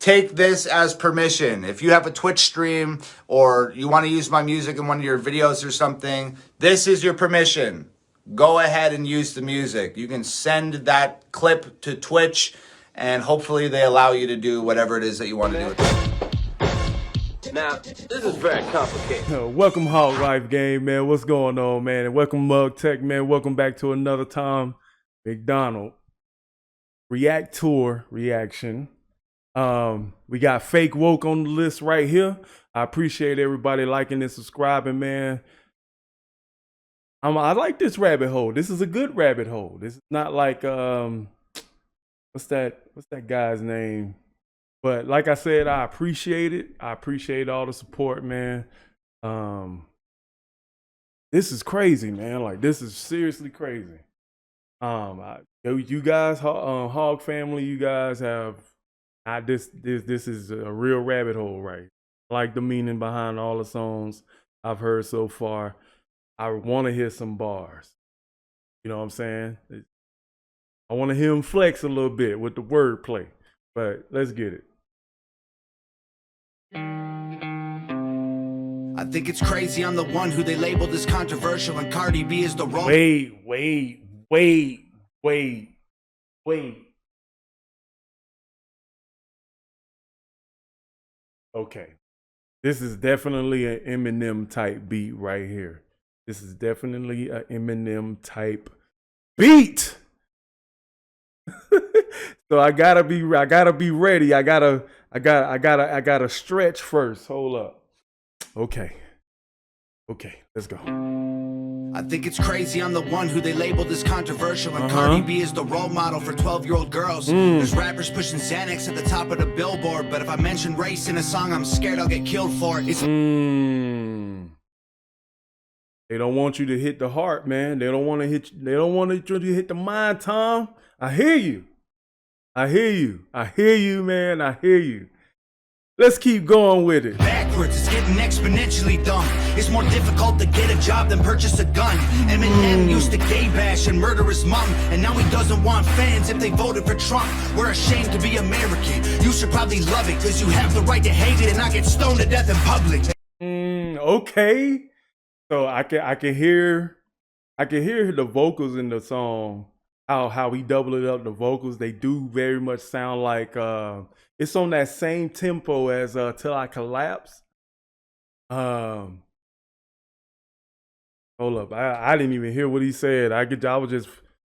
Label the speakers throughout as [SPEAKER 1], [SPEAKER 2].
[SPEAKER 1] take this as permission. If you have a Twitch stream or you want to use my music in one of your videos or something, this is your permission. Go ahead and use the music. You can send that clip to Twitch and hopefully they allow you to do whatever it is that you want to do with it.
[SPEAKER 2] Now, this is very complicated.
[SPEAKER 3] Welcome, Hog Life Game, man. What's going on, man? And welcome, Mug Tech, man. Welcome back to another Tom MacDonald React Tour reaction. We got Fake Woke on the list right here. I appreciate everybody liking and subscribing, man. I like this rabbit hole. This is a good rabbit hole. This is not like what's that guy's name? But like I said, I appreciate it. I appreciate all the support, man. This is crazy, man. Like, this is seriously crazy. You guys, Hog family, you guys have this is a real rabbit hole, right? I like the meaning behind all the songs I've heard so far. I want to hear some bars. You know what I'm saying? I want to hear him flex a little bit with the wordplay. But let's get it.
[SPEAKER 4] I think it's crazy I'm the one who they labeled as controversial, and Cardi B is the role. Wait.
[SPEAKER 3] Okay. This is definitely an Eminem type beat right here. This is definitely an Eminem type beat. So I gotta be ready. I gotta stretch first. Hold up. Okay, let's go.
[SPEAKER 4] I think it's crazy I'm the one who they labeled as controversial, and Cardi B is the role model for 12-year-old girls. There's rappers pushing Xanax at the top of the billboard, but if I mention race in a song, I'm scared I'll get killed for it.
[SPEAKER 3] They don't want you to hit the heart, man. They don't want to hit. They don't want you to hit the mind, Tom. I hear you, man. I hear you. Let's keep going with it.
[SPEAKER 4] Backwards, it's getting exponentially dumb. It's more difficult to get a job than purchase a gun. Eminem used to gay bash and murder his mom, and now he doesn't want fans if they voted for Trump. We're ashamed to be American. You should probably love it, cause you have the right to hate it and not get stoned to death in public.
[SPEAKER 3] Okay. So I can hear the vocals in the song. How he doubled it up. The vocals, they do very much sound like it's on that same tempo as Till I Collapse. Hold up, I didn't even hear what he said. I was just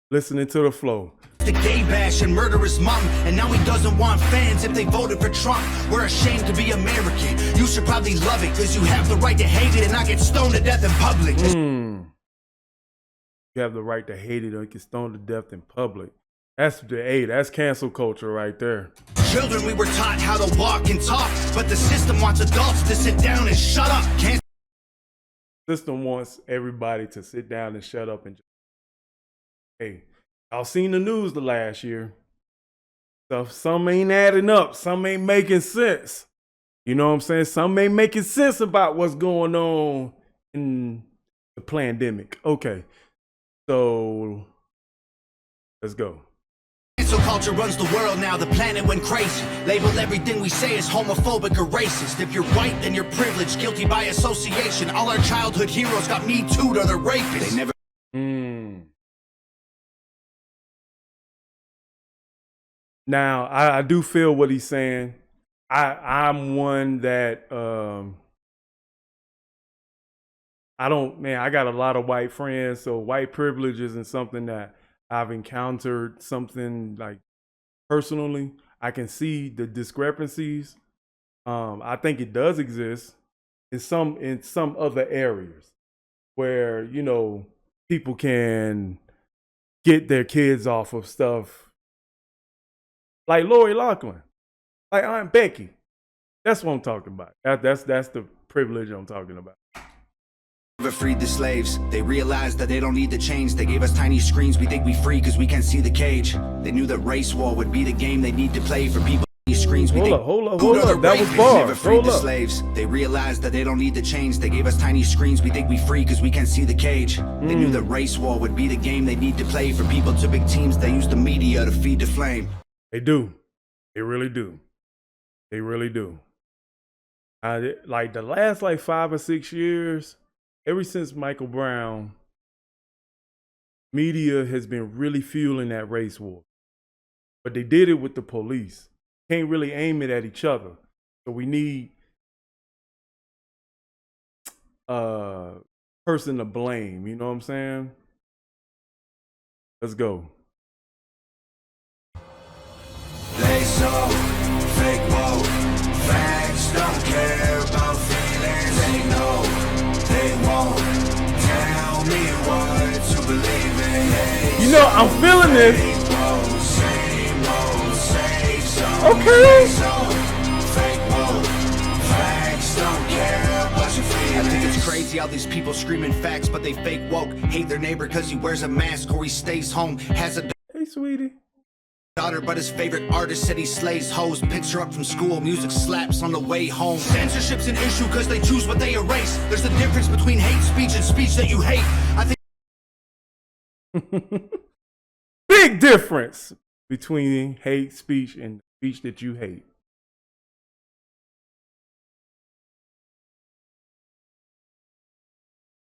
[SPEAKER 3] listening to the flow.
[SPEAKER 4] The gay bash and murder his mom, and now he doesn't want fans if they voted for Trump. We're ashamed to be American. You should probably love it, cause you have the right to hate it and not get stoned to death in public.
[SPEAKER 3] You have the right to hate it or get stoned to death in public. That's cancel culture right there.
[SPEAKER 4] Children, we were taught how to walk and talk, but the system wants adults to sit down and shut up.
[SPEAKER 3] System wants everybody to sit down and shut up and just, hey, y'all seen the news the last year. So some ain't adding up. Some ain't making sense. You know what I'm saying? Some ain't making sense about what's going on in the pandemic. Okay, so let's go.
[SPEAKER 4] Cancel culture runs the world now, the planet went crazy. Labeled everything we say as homophobic or racist. If you're white, then you're privileged, guilty by association. All our childhood heroes got Me Too'd or they're rapists. They never...
[SPEAKER 3] Now, I do feel what he's saying. I'm one that, I got a lot of white friends, so white privilege isn't something that I've encountered something like personally. I can see the discrepancies. I think it does exist in some other areas where, you know, people can get their kids off of stuff like Lori Loughlin, like Aunt Becky. That's what I'm talking about. That's the privilege I'm talking about.
[SPEAKER 4] Never freed the slaves. They realized that they don't need to change. They gave us tiny screens. We think we free because we can't see the cage. They knew that race war would be the game they need to play for people. Screens.
[SPEAKER 3] Hold up. That was bars.
[SPEAKER 4] Never freed the slaves. They realized that they don't need to change. They gave us tiny screens. We think we free because we can't see the cage. They knew that race war would be the game they need to play for people too big teams. They use the media to feed the flame.
[SPEAKER 3] They do. They really do. They really do. Like the last like 5 or 6 years, ever since Michael Brown, media has been really fueling that race war. But they did it with the police. Can't really aim it at each other. So we need a person to blame. You know what I'm saying? Let's go.
[SPEAKER 4] They so fake woke. Facts don't care about feelings. They know they won't tell me what to believe in. They
[SPEAKER 3] You know, I'm feeling this.
[SPEAKER 4] same old, say so.
[SPEAKER 3] Okay.
[SPEAKER 4] Fake woke. Facts don't care about your feelings.
[SPEAKER 5] I think it's crazy how these people screaming facts, but they fake woke. Hate their neighbor cause he wears a mask or he stays home. Has a
[SPEAKER 3] Hey, sweetie.
[SPEAKER 5] daughter, but his favorite artist said he slays hoes. Picks her up from school, music slaps on the way home. Censorship's an issue cause they choose what they erase. There's a difference between hate speech and speech that you hate. I think
[SPEAKER 3] Big difference between hate speech and speech that you hate.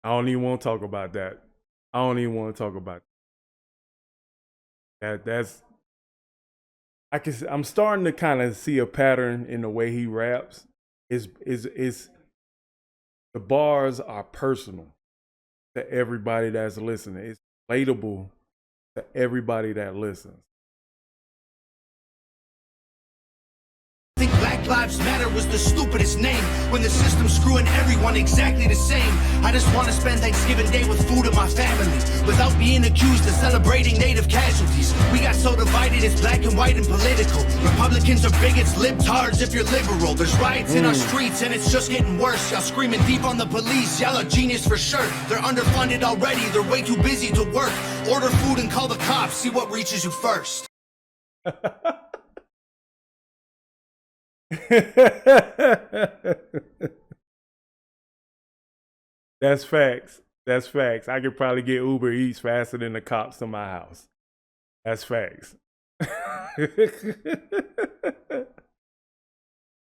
[SPEAKER 3] I don't even want to talk about that. I don't even want to talk about that. I'm starting to kind of see a pattern in the way he raps. Is the bars are personal to everybody that's listening. It's relatable to everybody that listens.
[SPEAKER 5] I think Black Lives Matter was the stupidest name when the system's screwing everyone exactly the same. I just want to spend Thanksgiving Day with food and my family without being accused of celebrating native casualties. We got so divided, it's black and white and political. Republicans are bigots, libtards if you're liberal. There's riots in our streets and it's just getting worse. Y'all screaming deep on the police, y'all are genius for sure. They're underfunded already, they're way too busy to work. Order food and call the cops, see what reaches you first.
[SPEAKER 3] That's facts. That's facts. I could probably get Uber Eats faster than the cops to my house. That's facts.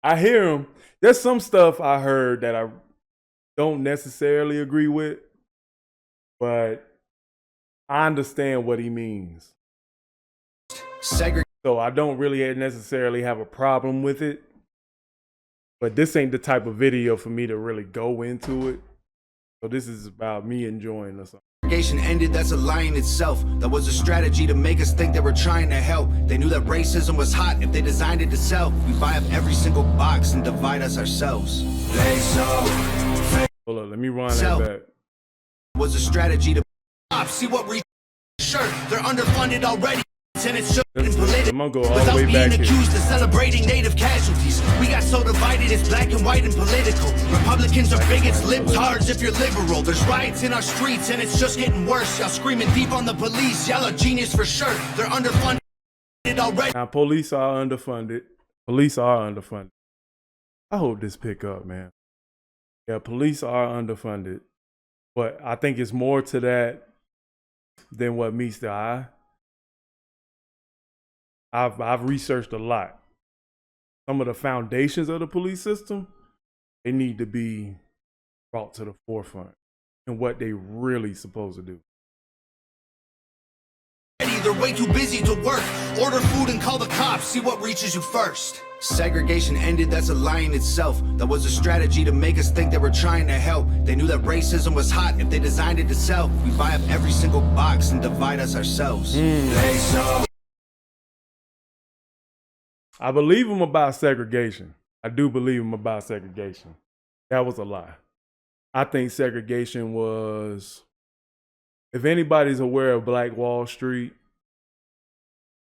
[SPEAKER 3] I hear him. There's some stuff I heard that I don't necessarily agree with, but I understand what he means. So I don't really necessarily have a problem with it. But this ain't the type of video for me to really go into it. So this is about me enjoying this.
[SPEAKER 5] Segregation ended, that's a lie in itself. That was a strategy to make us think they were trying to help. They knew that racism was hot if they designed it to sell. We buy up every single box and divide us ourselves. They so
[SPEAKER 3] Hold on, let me run that back.
[SPEAKER 5] was a strategy to see what shirt. They're underfunded already. And it's just
[SPEAKER 3] I'm gonna go all the
[SPEAKER 5] without
[SPEAKER 3] way
[SPEAKER 5] being
[SPEAKER 3] back
[SPEAKER 5] accused
[SPEAKER 3] here.
[SPEAKER 5] of celebrating native casualties. We got so divided, it's black and white and political. Republicans are bigots, libtards if you're liberal. There's riots in our streets and it's just getting worse. Y'all screaming deep on the police, y'all are genius for sure. They're underfunded already.
[SPEAKER 3] Now police are underfunded. Police are underfunded. I hope this pick up, man. Yeah, police are underfunded. But I think it's more to that than what meets the eye. I've researched a lot. Some of the foundations of the police system, they need to be brought to the forefront and what they really supposed to do.
[SPEAKER 5] They're way too busy to work. Order food and call the cops, see what reaches you first. Segregation ended, that's a lie in itself. That was a strategy to make us think they were trying to help. They knew that racism was hot if they designed it to sell. We buy up every single box and divide us ourselves. They so
[SPEAKER 3] I believe him about segregation. I do believe him about segregation. That was a lie. I think segregation was, if anybody's aware of Black Wall Street,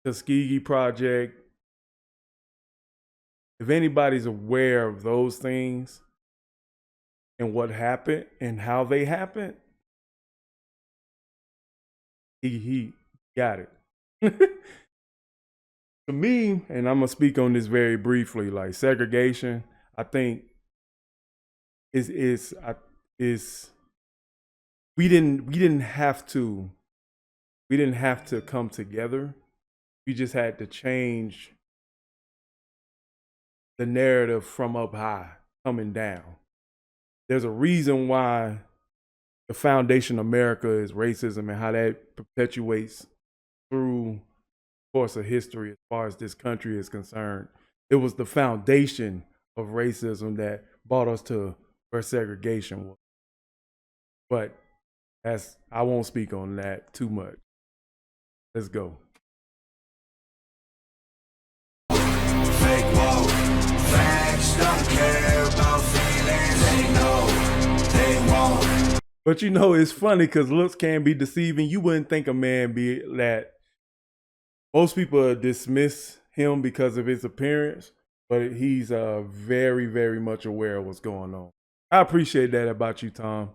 [SPEAKER 3] Tuskegee Project, if anybody's aware of those things and what happened and how they happened, he got it. To me, and I'm gonna speak on this very briefly, like segregation, I think is we didn't have to come together. We just had to change the narrative from up high coming down. There's a reason why the foundation of America is racism and how that perpetuates through the course of history as far as this country is concerned. It was the foundation of racism that brought us to where segregation was. But I won't speak on that too much. Let's go.
[SPEAKER 5] Fake woke, facts don't care about feelings. They know, they won't.
[SPEAKER 3] But you know, it's funny because looks can be deceiving. You wouldn't think a man be that. Most people dismiss him because of his appearance, but he's very, very much aware of what's going on. I appreciate that about you, Tom.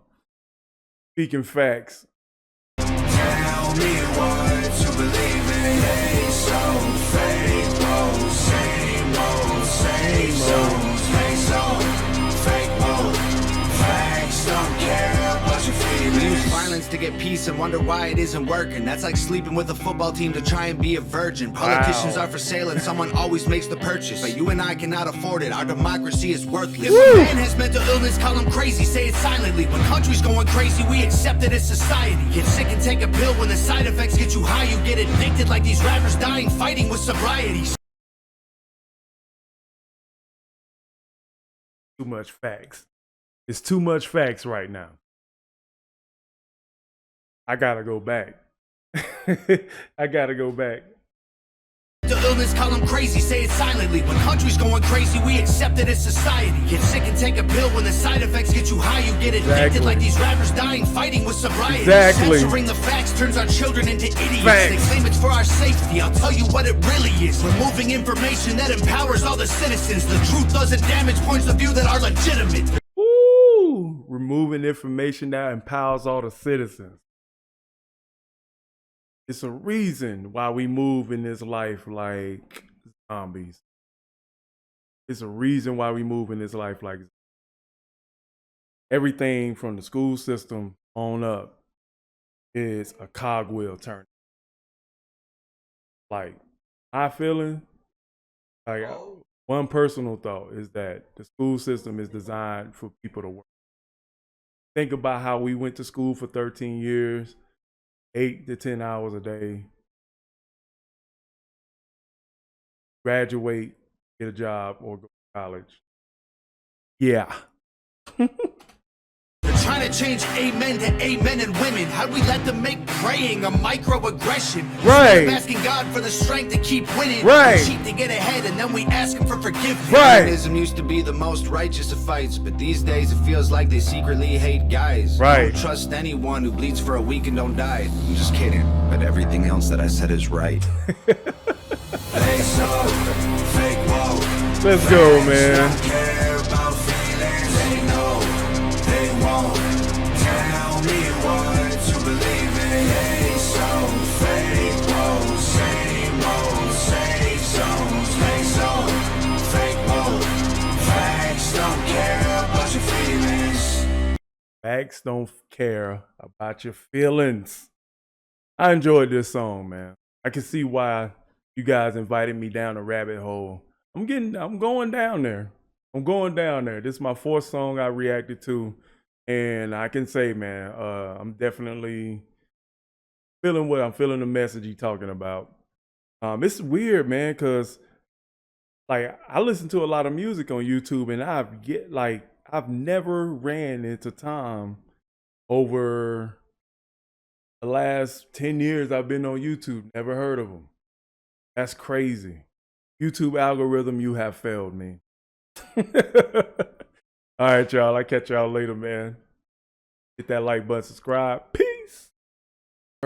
[SPEAKER 3] Speaking facts.
[SPEAKER 5] Tell me what to believe in. They so fake, woke, same old, same songs, fake song, fake woke, facts don't care about your feelings.
[SPEAKER 4] Use violence to get peace and wonder why it isn't working. That's like sleeping with a football team to try and be a virgin. Politicians are for sale and someone always makes the purchase. But you and I cannot afford it. Our democracy is worthless. If a man has mental illness, call him crazy. Say it silently. When country's going crazy, we accept it as society. Get sick and take a pill. When the side effects get you high, you get addicted like these rappers dying fighting with sobriety.
[SPEAKER 3] Too much facts. It's too much facts right now. I gotta go back. I gotta go back.
[SPEAKER 4] The illness, call them crazy, say it silently. When country's going crazy, we accept it as society. Get sick and take a pill. When the side effects get you high, you get addicted like these rappers dying fighting with sobriety. Censoring the facts turns our children into idiots. They claim it's for our safety. I'll tell you what it really is. Removing information that empowers all the citizens. The truth doesn't damage points of view that are legitimate.
[SPEAKER 3] Ooh, removing information that empowers all the citizens. It's a reason why we move in this life like zombies. It's a reason why we move in this life like zombies. Everything from the school system on up is a cogwheel turn. Like, my feeling, like one personal thought is that the school system is designed for people to work. Think about how we went to school for 13 years. 8 to 10 hours a day, graduate, get a job, or go to college. Yeah.
[SPEAKER 4] They're trying to change amen to amen and women. How'd we let them make praying a microaggression?
[SPEAKER 3] Right.
[SPEAKER 4] Asking God for the strength to keep winning.
[SPEAKER 3] Right.
[SPEAKER 4] We cheat to get ahead and then we ask him for forgiveness.
[SPEAKER 3] Right.
[SPEAKER 4] Feminism used to be the most righteous of fights, but these days it feels like they secretly hate guys.
[SPEAKER 3] Right.
[SPEAKER 4] Don't trust anyone who bleeds for a week and don't die. I'm just kidding, but everything else that I said is right.
[SPEAKER 5] They so fake woke.
[SPEAKER 3] Let's go, man.
[SPEAKER 5] Don't care about feelings. They know, they won't. Tell me what to believe in. They so fake woke. Same old, same songs, fake song, fake woke. Facts don't care about your feelings.
[SPEAKER 3] Facts don't care about your feelings. I enjoyed this song, man. I can see why you guys invited me down a rabbit hole. I'm going down there. I'm going down there. This is my 4th song I reacted to. And I can say, man, I'm definitely feeling what I'm feeling, the message you're talking about. It's weird, man, because like I listen to a lot of music on YouTube and I've never ran into Tom over the last 10 years I've been on YouTube. Never heard of him. That's crazy. YouTube algorithm, you have failed me. All right, y'all. I'll catch y'all later, man. Hit that like button, subscribe. Peace.